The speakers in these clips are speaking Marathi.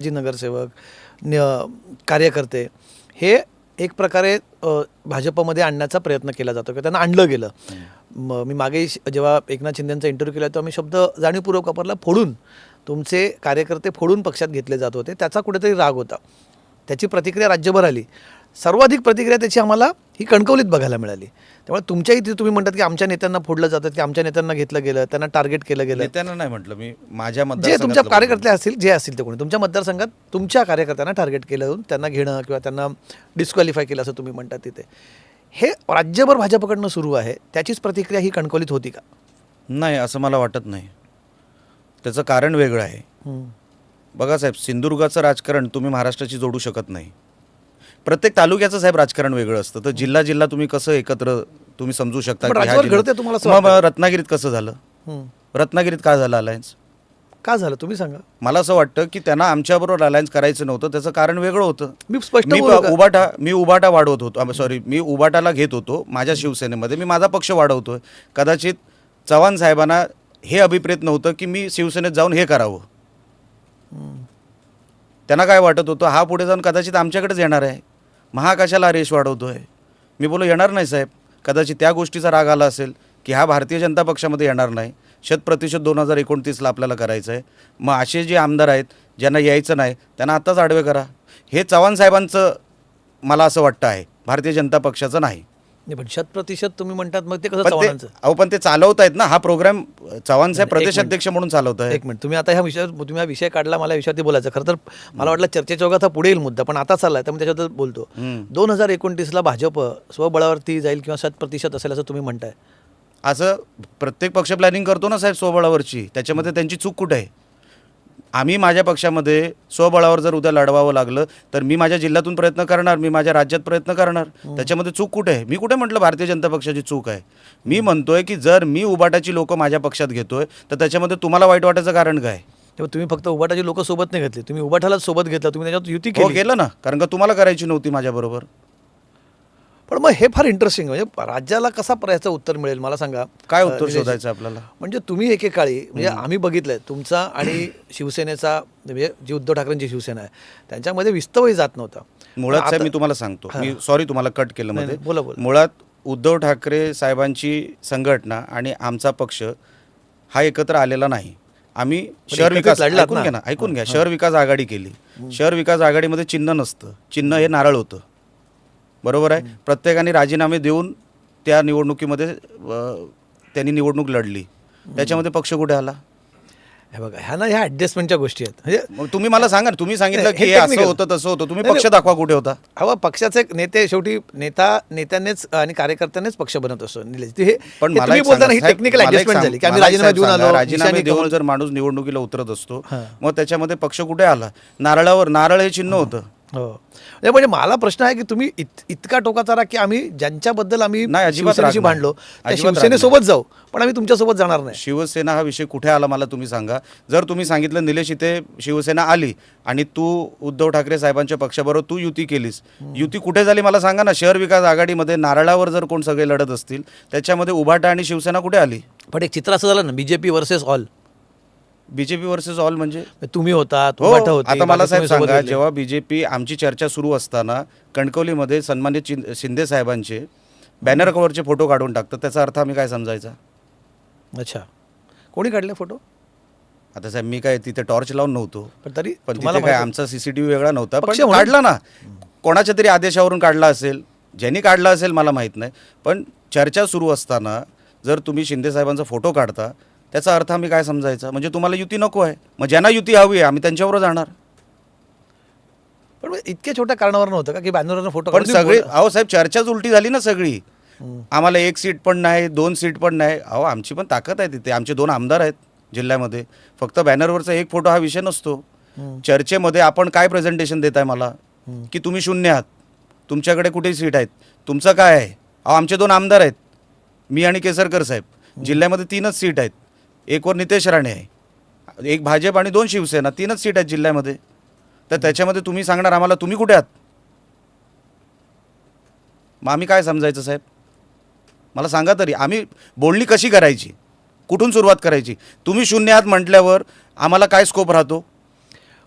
जी नगरसेवक कार्यकर्ते हे एक प्रकारे भाजपमध्ये आणण्याचा प्रयत्न केला जातो किंवा त्यांना आणलं गेलं. मी मागे जेव्हा एकनाथ शिंदेंचा इंटरव्ह्यू केला तेव्हा मी शब्द जाणीवपूर्वक वापरला, फोडून तुमचे कार्यकर्ते फोडून पक्षात घेतले जात होते. त्याचा कुठेतरी राग होता. त्याची प्रतिक्रिया राज्यभर आली. सर्वाधिक प्रतिक्रिया त्याची आम्हाला ही कणकवलीत बघायला मिळाली. त्यामुळे तुमच्या इथे तुम्ही म्हणतात की आमच्या नेत्यांना फोडलं जातं, की आमच्या नेत्यांना घेतलं गेलं, त्यांना टार्गेट केलं गेलं. नेत्यांना नाही म्हटलं मी, माझ्या जे तुमच्या कार्यकर्ते असतील, जे असतील ते कोणी तुमच्या मतदारसंघात तुमच्या कार्यकर्त्यांना टार्गेट केलं जाऊन त्यांना घेणं किंवा त्यांना डिस्क्वालिफाय केलं असं तुम्ही म्हणतात तिथे, हे राज्यभर भाजपकडनं सुरू आहे. त्याचीच प्रतिक्रिया ही कणकवलीत होती का? नाही, असं मला वाटत नाही. त्याचं कारण वेगळं आहे. बघा साहेब, सिंधुदुर्गाचं राजकारण तुम्ही महाराष्ट्राची जोडू शकत नाही. प्रत्येक तालुक्याचं साहेब राजकारण वेगळं असतं. तर जिल्हा जिल्हा तुम्ही कसं एकत्र तुम्ही समजू शकता. रत्नागिरीत कसं झालं? रत्नागिरीत का झालं अलायन्स? का झालं तुम्ही सांगा. मला असं वाटतं की त्यांना आमच्याबरोबर अलायन्स करायचं नव्हतं. त्याचं कारण वेगळं होतं. मी उबाटा वाढवत होतो, सॉरी, मी उबाटाला घेत होतो माझ्या शिवसेनेमध्ये. मी माझा पक्ष वाढवतोय. कदाचित चव्हाण साहेबांना हे अभिप्रेत नव्हतं की मी शिवसेनेत जाऊन हे करावं. त्यांना काय वाटत होतं, हा पुढे जाऊन कदाचित आमच्याकडेच येणार आहे, महाकाशाला रेष वाढवतोय. मी बोलो येणार नाही साहेब. कदाचित त्या गोष्टीचा राग आला असेल की हा भारतीय जनता पक्षामध्ये येणार नाही. 100% 2029ला आपल्याला करायचं आहे. मग असे जे आमदार आहेत ज्यांना यायचं नाही त्यांना आत्ताच आडवे करा. हे चव्हाण साहेबांचं मला असं वाटतं आहे, भारतीय जनता पक्षाचं नाही. पण 100% तुम्ही म्हणतात, मग ते कसं चव्हाणांचं? अहो पण ते चालवत आहेत ना हा प्रोग्राम. चव्हाण साहेब प्रदेश अध्यक्ष म्हणून चालवत आहे. एक मिनिट, तुम्ही आता ह्या विषयावर तुम्ही हा विषय काढला, मला विषयावरती बोलायचं. खरं तर मला वाटलं चर्चेच्या ओघात हा पुढे येईल मुद्दा, पण आता चाललाय त्यामुळे त्याच्याबद्दल बोलतो. 2029ला भाजप स्वबळावरती जाईल किंवा 100% असेल असं तुम्ही म्हणताय? असं प्रत्येक पक्ष प्लॅनिंग करतो ना साहेब स्वबळावरची. त्याच्यामध्ये त्यांची चूक कुठे आहे? आम्ही माझ्या पक्षामध्ये स्वबळावर जर उद्या लढवावं लागलं तर मी माझ्या जिल्ह्यातून प्रयत्न करणार, मी माझ्या राज्यात प्रयत्न करणार. त्याच्यामध्ये चूक कुठे आहे? मी कुठे म्हटलं भारतीय जनता पक्षाची चूक आहे? मी म्हणतोय की जर मी उबाटाची लोक माझ्या पक्षात घेतोय तर त्याच्यामध्ये तुम्हाला वाईट वाटायचं कारण काय? तेव्हा तुम्ही फक्त उबाटाची लोक सोबत नाही घेतली, तुम्ही उबाटालाच सोबत घेतला, तुम्ही त्याच्यात युती केली. केलं ना, कारण का तुम्हाला करायची नव्हती माझ्याबरोबर. पण मग हे फार इंटरेस्टिंग, म्हणजे राज्याला कसा याचं उत्तर मिळेल मला सांगा. काय उत्तर शोधायचं आपल्याला? म्हणजे तुम्ही एकेकाळी, म्हणजे आम्ही बघितलंय तुमचा आणि शिवसेनेचा, म्हणजे जी उद्धव ठाकरेंची शिवसेना आहे त्यांच्यामध्ये विस्तवही जात नव्हता मुळात. साहेब मी तुम्हाला सांगतो, मी सॉरी तुम्हाला कट केलं मध्ये. बोला बोला. मुळात उद्धव ठाकरे साहेबांची संघटना आणि आमचा पक्ष हा एकत्र आलेला नाही. आम्ही शहर विकास, ऐकून घ्या, शहर विकास आघाडी केली. शहर विकास आघाडीमध्ये चिन्ह नसतं, चिन्ह हे नारळ होतं, बरोबर आहे. प्रत्येकाने राजीनामे देऊन त्या निवडणुकीमध्ये त्यांनी निवडणूक लढली. त्याच्यामध्ये पक्ष कुठे आला? हे बघा, ह्या ना ह्या ॲडजस्टमेंटच्या गोष्टी आहेत. म्हणजे तुम्ही मला सांगा, तुम्ही सांगितलं की असं होतं तसं होतं, तुम्ही पक्ष दाखवा कुठे होता. हवा पक्षाचे नेते, शेवटी नेत्यानेच आणि कार्यकर्त्यांनीच पक्ष बनत असतो निलेश. हे पण मला टेक्निकल ॲडजस्टमेंट झाली की आम्ही राजीनामे देऊन आलो. राजीनामे देऊन जर माणूस निवडणुकीला उतरत असतो मग त्याच्यामध्ये पक्ष कुठे आला? नारळावर नारळ हे चिन्ह होतं. हो, म्हणजे मला प्रश्न आहे की तुम्ही इतका टोकाचा राहा की आम्ही ज्यांच्याबद्दल आम्ही शिवसेनेशी भांडलो त्या शिवसेनेसोबत जाऊ, पण आम्ही तुमच्यासोबत जाणार नाही. शिवसेना हा विषय कुठे आला मला तुम्ही सांगा. जर तुम्ही सांगितलं निलेश इथे शिवसेना आली आणि तू उद्धव ठाकरे साहेबांच्या पक्षाबरोबर तू युती केलीस, युती कुठे झाली मला सांगा ना. शहर विकास आघाडीमध्ये नारळावर जर कोण सगळे लढत असतील त्याच्यामध्ये उभाटा आणि शिवसेना कुठे आली? पण एक चित्र असं झालं ना, BJP versus all. BJP versus all म्हणजे तुम्ही होता. आता मला साहेब सांगा, जेव्हा बीजेपी आमची चर्चा सुरू असताना कणकवलीमध्ये सन्मानित शिंदे साहेबांचे बॅनर कव्हरचे फोटो काढून टाकतात, त्याचा अर्थ आम्ही काय समजायचा? अच्छा, कोणी काढले फोटो? आता साहेब मी काय तिथे टॉर्च लावून नव्हतो, पण तरी तिथे काय आमचा सीसीटीव्ही वेगळा नव्हता, पण काढला ना, कोणाच्या तरी आदेशावरून काढला असेल, ज्यांनी काढला असेल मला माहीत नाही. पण चर्चा सुरू असताना जर तुम्ही शिंदे साहेबांचा फोटो काढता त्याचा अर्थ आम्ही काय समजायचा? म्हणजे तुम्हाला युती नको आहे, मग ज्यांना युती हवी आहे आम्ही त्यांच्याबरोबर जाणार. पण इतक्या छोट्या कारणावर नव्हतं का की बॅनरवर फोटो? पण सगळी, अहो साहेब चर्चाच उलटी झाली ना सगळी. आम्हाला 1 सीट पण नाही, 2 सीट पण नाही. अहो आमची पण ताकद आहे तिथे, आमचे 2 आमदार आहेत जिल्ह्यामध्ये. फक्त बॅनरवरचा एक फोटो हा विषय नसतो. चर्चेमध्ये आपण काय प्रेझेंटेशन देताय मला की तुम्ही शून्य आहात, तुमच्याकडे कुठे सीट आहेत, तुमचं काय आहे? अहो आमचे 2 आमदार आहेत, मी आणि केसरकर साहेब. जिल्ह्यामध्ये 3च सीट आहेत, एकवर नितेश राणे आहे, एक भाजप आणि 2 शिवसेना, 3च सीट आहेत जिल्ह्यामध्ये. तर त्याच्यामध्ये तुम्ही सांगणार आम्हाला तुम्ही कुठे आहात? मग आम्ही काय समजायचं साहेब? मला सांगा तरी, आम्ही बोलणी कशी करायची, कुठून सुरुवात करायची? तुम्ही 0 आहात म्हटल्यावर आम्हाला काय स्कोप राहतो?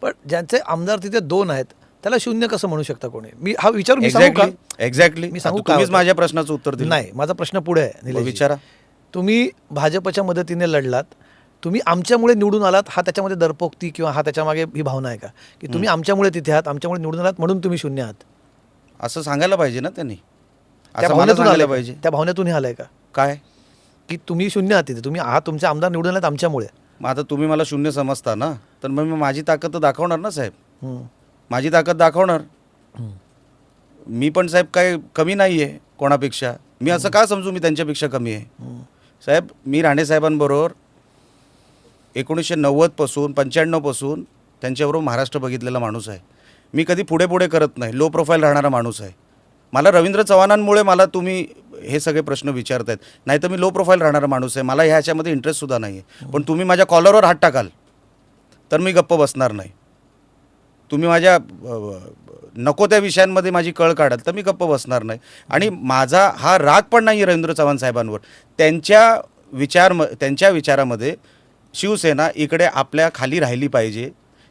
पण ज्यांचे आमदार तिथे 2 आहेत त्याला शून्य कसं म्हणू शकता कोणी? मी हा विचारू मी सांगू का? एक्झॅक्टली मी सांगू का तुम्हीच होतं? माझ्या प्रश्नाचं उत्तर दिलं. नाही, माझा प्रश्न पुढे आहे मग निलेशजी. विचारा. तुम्ही भाजपच्या मदतीने लढलात, तुम्ही आमच्यामुळे निवडून आलात, हा त्याच्यामध्ये दरपोक्ती किंवा हा त्याच्यामागे ही भावना आहे का की तुम्ही आमच्यामुळे तिथे आहात, आमच्यामुळे निवडून आलात म्हणून तुम्ही शून्य आहात? असं सांगायला पाहिजे ना त्यांनी. त्या असं मला भावनेतून सांगायला आलंय पाहिजे. त्या भावनेतून हे आलंय का काय की तुम्ही शून्य आहात तिथे, तुम्ही आहात, तुमचे आमदार निवडून आलात आमच्यामुळे? मग आता तुम्ही मला शून्य समजता ना, तर मग मी माझी ताकद तर दाखवणार ना साहेब. हम्म. माझी ताकद दाखवणार. हम्म. मी पण साहेब काय कमी नाही आहे कोणापेक्षा. मी असं का समजू मी त्यांच्यापेक्षा कमी आहे? हम्म. साहेब मी राणे साहेबांबरोबर 1990 पासून 95 पासून त्यांच्याबरोबर महाराष्ट्र बघितलेला माणूस आहे. मी कधी पुढे पुढे करत नाही, लो प्रोफाईल राहणारा माणूस आहे. मला रवींद्र चव्हाणांमुळे मला तुम्ही हे सगळे प्रश्न विचारतायत, नाही तर मी लो प्रोफाईल राहणारा माणूस आहे. मला ह्याच्यामध्ये इंटरेस्टसुद्धा नाही आहे. पण तुम्ही माझ्या कॉलरवर हात टाकाल तर मी गप्प बसणार नाही. तुम्ही माझ्या नको त्या विषयांमध्ये माझी कळ काढाल तर मी गप्प बसणार नाही. आणि माझा हा राग पण नाही आहे रवींद्र चव्हाण साहेबांवर. त्यांच्या विचारामध्ये शिवसेना इकडे आपल्या खाली राहिली पाहिजे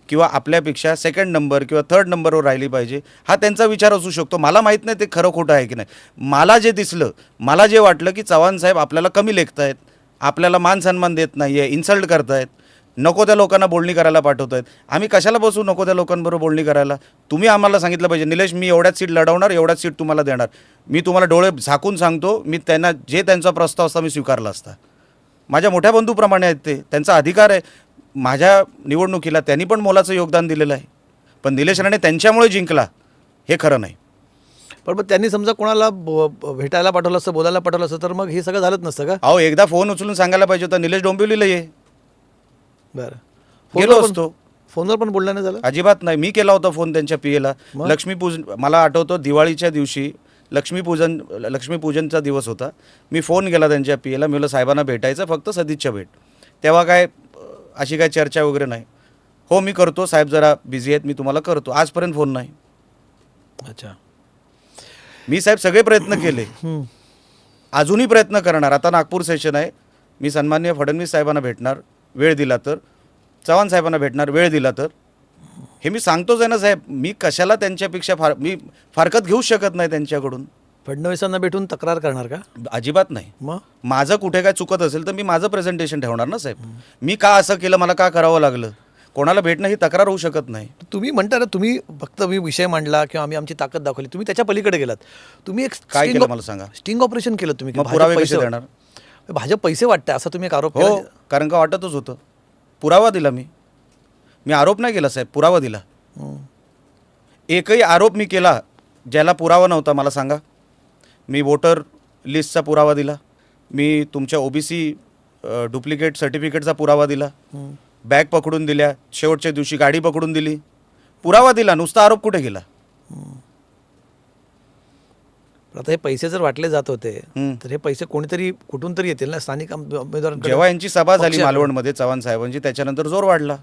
किंवा आपल्यापेक्षा सेकंड नंबर किंवा थर्ड नंबरवर राहिली पाहिजे, हा त्यांचा विचार असू शकतो. मला माहीत नाही ते खरं खोटं आहे की नाही. मला जे दिसलं, मला जे वाटलं की चव्हाण साहेब आपल्याला कमी लेखतायत, आपल्याला मान सन्मान देत नाही आहे, इन्सल्ट करतायत, नको त्या लोकांना बोलणी करायला पाठवत आहेत. आम्ही कशाला बसू नको त्या लोकांबरोबर बोलणी करायला? तुम्ही आम्हाला सांगितलं पाहिजे, निलेश मी एवढ्याच सीट लढवणार, एवढ्याच सीट तुम्हाला देणार. मी तुम्हाला डोळे झाकून सांगतो, मी त्यांना जे त्यांचा प्रस्ताव असता मी स्वीकारला असता. माझ्या मोठ्या बंधूप्रमाणे आहेत ते, त्यांचा अधिकार आहे. माझ्या निवडणुकीला त्यांनी पण मोलाचं योगदान दिलेलं आहे. पण निलेश राणे त्यांच्यामुळे जिंकला हे खरं नाही. पण मग त्यांनी समजा कोणाला भेटायला पाठवलं असतं, बोलायला पाठवलं असतं तर मग हे सगळं झालंच नसतं का? अहो एकदा फोन उचलून सांगायला पाहिजे होता, निलेश डोंबिवलीला ये. बरं, गेलो असतो. फोनवर पण बोलणं नाही झालं? अजिबात नाही. मी केला होता फोन त्यांच्या पीएला. मग? लक्ष्मीपूजन मला आठवतं, दिवाळीच्या दिवशी लक्ष्मीपूजनचा दिवस होता. मी फोन केला त्यांच्या पीएला, मी म्हटलं साहेबांना भेटायचं, फक्त सदिच्छा भेट. तेव्हा काय अशी काय चर्चा वगैरे नाही. हो मी करतो साहेब, जरा बिझी आहेत, मी तुम्हाला करतो. आजपर्यंत फोन नाही. अच्छा. मी साहेब सगळे प्रयत्न केले, हम्म. अजूनही प्रयत्न करणार. आता नागपूर सेशन आहे, मी सन्माननीय फडणवीस साहेबांना भेटणार वेळ दिला तर, चव्हाण साहेबांना भेटणार वेळ दिला तर. हे मी सांगतोच आहे ना साहेब. मी कशाला त्यांच्यापेक्षा मी फारकत घेऊच शकत नाही त्यांच्याकडून. फडणवीसांना भेटून तक्रार करणार का? अजिबात नाही. मग माझं कुठे काय चुकत असेल तर मी माझं प्रेझेंटेशन ठेवणार ना साहेब. मी का असं केलं, मला का करावं लागलं, कोणाला भेटणं ही तक्रार होऊ शकत नाही. तुम्ही म्हणता ना, तुम्ही फक्त मी विषय मांडला किंवा आम्ही आमची ताकद दाखवली, तुम्ही त्याच्या पलीकडे गेलात. तुम्ही एक काय केलं मला सांगा? स्टिंग ऑपरेशन केलं तुम्ही. की मग भाजप पुरावे पैसे कसे देणार? भाजप पैसे वाटते असा तुम्ही एक आरोप हो, केला. कारण का वाटतच होतं. पुरावा दिला मी आरोप नाही केला साहेब, पुरावा दिला. हम्म. एकही आरोप मी केला ज्याला पुरावा नव्हता मला सांगा? मी वोटर लिस्टचा पुरावा दिला, मी तुमच्या ओबीसी डुप्लिकेट सर्टिफिकेटचा पुरावा दिला, हम्म. बॅग पकडून दिल्या, शेवटच्या दिवशी गाडी पकडून दिली, पुरावा दिला. नुसता आरोप कुठे गेला? आता हे पैसे जर वाटले जात होते हम्म. तर हे पैसे कोणीतरी कुठून तरी येतील ना, स्थानिक उमेदवारांकडे. जेव्हा यांची सभा झाली पक्षाकडे. मालवणमध्ये चव्हाण साहेबांची, त्याच्यानंतर जोर वाढला.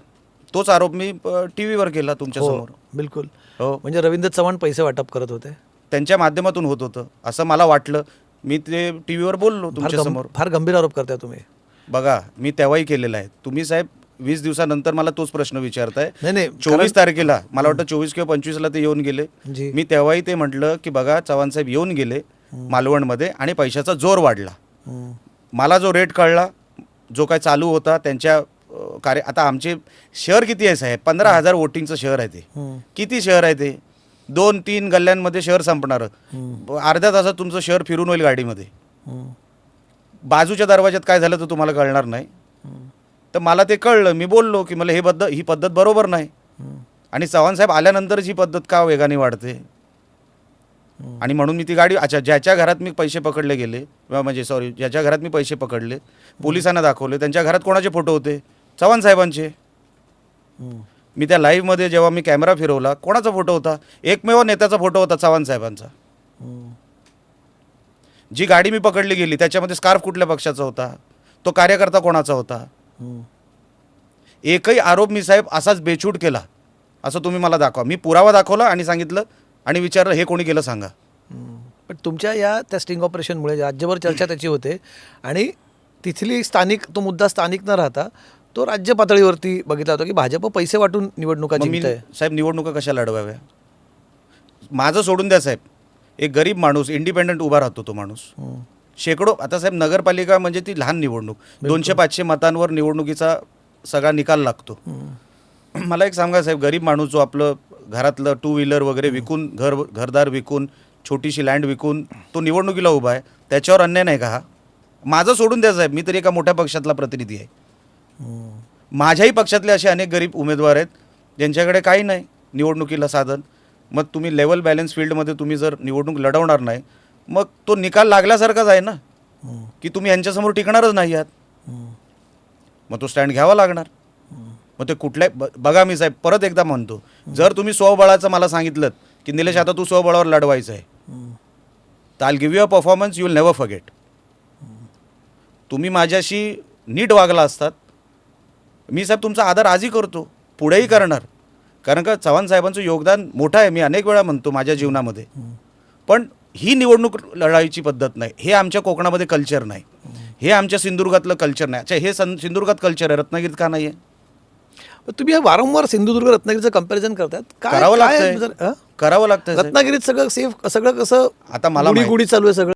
तोच आरोप मी टीव्हीवर केला तुमच्या हो, समोर. बिलकुल. हो, म्हणजे रवींद्र चव्हाण पैसे वाटप करत होते, त्यांच्या माध्यमातून होत होतं असं मला वाटलं. मी ते टीव्हीवर बोललो तुमच्या समोर. फार गंभीर आरोप करताय तुम्ही. बघा मी तेव्हाही केलेला आहे. तुम्ही साहेब 20 दिवसानंतर मला तोच प्रश्न विचारताय. नाही 24 तारखेला मला वाटतं 24 किंवा 25ला ते येऊन गेले. जी. मी तेव्हाही ते म्हटलं की बघा चव्हाण साहेब येऊन गेले मालवणमध्ये आणि पैशाचा जोर वाढला. हम्म. मला जो रेट कळला, जो काय चालू होता त्यांच्या कार्य. आता आमचे शहर किती आहे साहेब? 15,000 वोटिंगचं शहर आहे ते. हम्म. किती शहर आहे ते? 2-3 गल्ल्यांमध्ये शहर संपणार. हम्म. अर्ध्या तासात तुमचं शहर फिरून होईल गाडीमध्ये. हम्म. बाजूच्या दरवाज्यात काय झालं तर तुम्हाला कळणार नाही. हम्म. तर मला ते कळलं. मी बोललो की मला ही पद्धत बरोबर नाही. हम्म. आणि चव्हाण साहेब आल्यानंतरच ही पद्धत का वेगाने वाढते. आणि म्हणून मी ती गाडी, अच्छा ज्याच्या घरात मी पैसे पकडले गेले, म्हणजे सॉरी ज्याच्या घरात मी पैसे पकडले, पोलिसांना दाखवले, त्यांच्या घरात कोणाचे फोटो होते? चव्हाण साहेबांचे. हम्म. मी त्या लाईव्हमध्ये जेव्हा मी कॅमेरा फिरवला, कोणाचा फोटो होता? एकमेव नेत्याचा फोटो होता, चव्हाण साहेबांचा. हम्म. जी गाडी मी पकडली गेली त्याच्यामध्ये स्कार्फ कुठल्या पक्षाचा होता? तो कार्यकर्ता कोणाचा होता? हम्म. एकही आरोप मी साहेब असाच बेछूट केला असं तुम्ही मला दाखवा. मी पुरावा दाखवला आणि सांगितलं आणि विचारलं हे कोणी केलं सांगा. पण तुमच्या या त्या स्टिंग ऑपरेशनमुळे राज्यभर चर्चा त्याची होते आणि तिथली स्थानिक, तो मुद्दा स्थानिक न राहता तो राज्य पातळीवरती बघितला होता की भाजप पैसे वाटून निवडणुका मग मी जिंकत आहे. साहेब निवडणुका कशा लढवाव्या? माझं सोडून द्या साहेब, एक गरीब माणूस इंडिपेंडंट उभा राहतो तो माणूस. शेकडो, आता साहेब नगरपालिका म्हणजे ती लहान निवडणूक, 200-500 मतांवर निवडणुकीचा सगळा निकाल लागतो. मला एक सांगा साहेब, गरीब माणूस जो आपलं घरातलं 2 व्हीलर वगैरे विकून, घरदार विकून, छोटीशी लँड विकून तो निवडणुकीला उभा आहे, त्याच्यावर अन्याय नाही का हा? माझं सोडून द्या साहेब, मी तरी एका मोठ्या पक्षातला प्रतिनिधी आहे. माझ्याही पक्षातले असे अनेक गरीब उमेदवार आहेत ज्यांच्याकडे काही नाही निवडणुकीला साधन. मग तुम्ही लेवल बॅलन्स फील्डमध्ये तुम्ही जर निवडणूक लढवणार नाही, मग तो निकाल लागल्यासारखाच आहे ना, की तुम्ही यांच्यासमोर टिकणारच नाही आहात. मग तो स्टँड घ्यावा लागणार. मग ते कुठल्या बघा, मी साहेब परत एकदा म्हणतो, जर तुम्ही स्वबळाचं मला सांगितलं की निलेश आता तू स्वबळावर लढवायचं आहे, तर I give you a performance you will never forget. तुम्ही माझ्याशी नीट वागला असतात, मी साहेब तुमचा आदर आजही करतो, पुढेही करणार. कारण का चव्हाण साहेबांचं योगदान मोठं आहे, मी अनेक वेळा म्हणतो माझ्या जीवनामध्ये. पण ही निवडणूक लढाईची पद्धत नाही, हे आमच्या कोकणामध्ये कल्चर नाही, हे आमच्या सिंधुदुर्गातलं कल्चर नाही. अच्छा, हे सिंधुदुर्गात कल्चर आहे, रत्नागिरीत का नाही आहे? तुम्ही वारंवार सिंधुदुर्ग रत्नागिरीचं कंपॅरिझन करतात. करावं लागतंय, करावं लागतं. रत्नागिरीत सगळं सेफ, सगळं कसं आता मला गुढी चालू आहे सगळं.